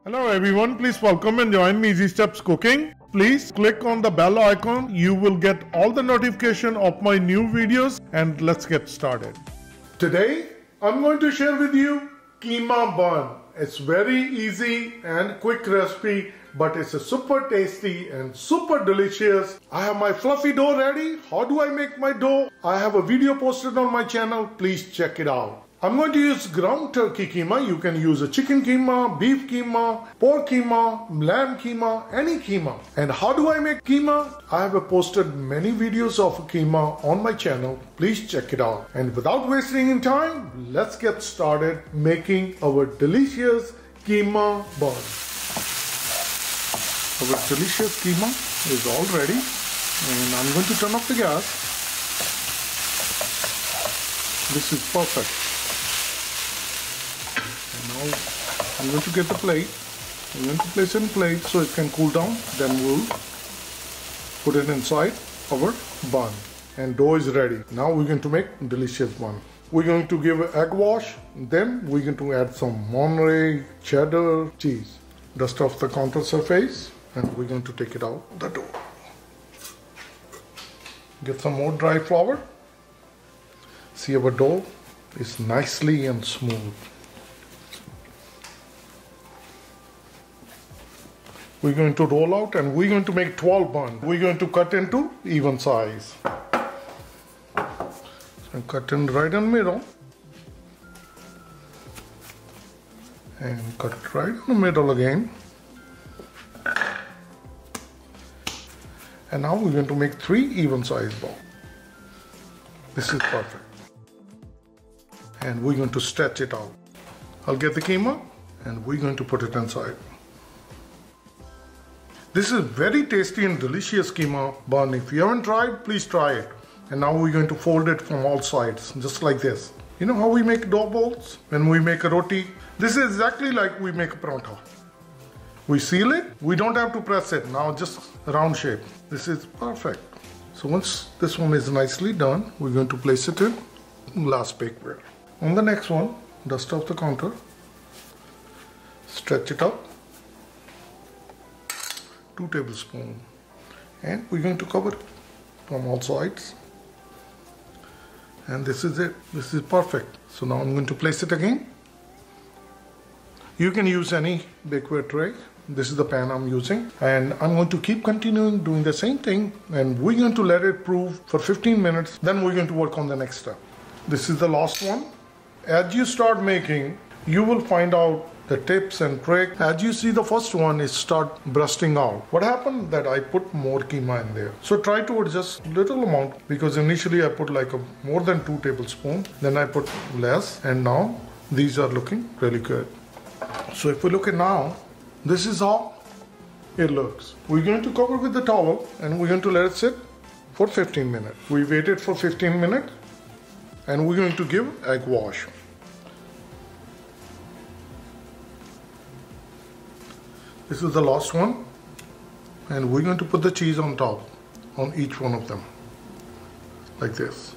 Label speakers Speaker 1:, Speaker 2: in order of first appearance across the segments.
Speaker 1: Hello everyone, please welcome and join me Easy Steps Cooking. Please click on the bell icon. You will get all the notification of my new videos, and let's get started. Today I'm going to share with you Keema Bun. It's very easy and quick recipe, but it's a super tasty and super delicious. I have my fluffy dough ready. How do I make my dough? I have a video posted on my channel. Please check it out. I'm going to use ground turkey keema. You can use a chicken keema, beef keema, pork keema, lamb keema, any keema. And how do I make keema? I have posted many videos of keema on my channel. Please check it out. And without wasting any time, let's get started making our delicious keema bun. Our delicious keema is all ready. And I'm going to turn off the gas. This is perfect. Now I'm going to get the plate. I'm going to place it in plate so it can cool down. Then we'll put it inside our bun. And dough is ready. Now we're going to make delicious bun. We're going to give an egg wash. Then we're going to add some Monterey cheddar cheese. Dust off the counter surface, and we're going to take it out the dough. Get some more dry flour. See, our dough is nicely and smooth. We're going to roll out and we're going to make 12 buns. We're going to cut into even size. So cut in right in the middle. And cut right in the middle again. And now we're going to make 3 even size balls. This is perfect. And we're going to stretch it out. I'll get the keema and we're going to put it inside. This is very tasty and delicious keema bun. If you haven't tried, please try it. And now we're going to fold it from all sides, just like this. You know how we make dough balls? When we make a roti, this is exactly like we make a paratha. We seal it, we don't have to press it. Now just round shape. This is perfect. So once this one is nicely done, we're going to place it in glass bakeware. On the next one, dust off the counter, stretch it up. 2 tablespoons, and we're going to cover it from all sides, and this is it. This is perfect. So now I'm going to place it again. You can use any bakeware tray. This is the pan I'm using, and I'm going to keep continuing doing the same thing, and we're going to let it prove for 15 minutes. Then we're going to work on the next step. This is the last one. As you start making, you will find out the tips and tricks. As you see, the first one is start bursting out. What happened that I put more keema in there. So try to adjust little amount, because initially I put like more than 2 tablespoons. Then I put less, and now these are looking really good. So if we look at now, this is how it looks. We're going to cover with the towel and we're going to let it sit for 15 minutes. We waited for 15 minutes and we're going to give egg wash. This is the last one, and we're going to put the cheese on top, on each one of them, like this.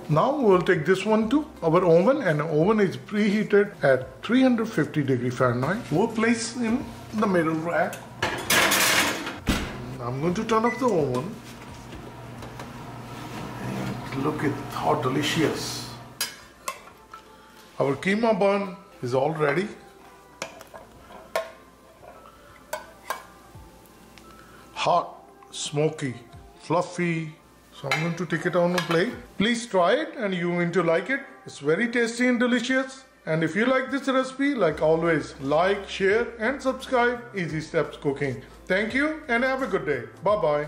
Speaker 1: Now we'll take this one to our oven, and the oven is preheated at 350 Fahrenheit. We'll place in the middle rack. I'm going to turn off the oven. And look at how delicious. Our keema bun is all ready. Hot, smoky, fluffy. So I'm going to take it on a plate. Please try it and you're going to like it. It's very tasty and delicious. And if you like this recipe, like always, like, share and subscribe Easy Steps Cooking. Thank you and have a good day. Bye-bye.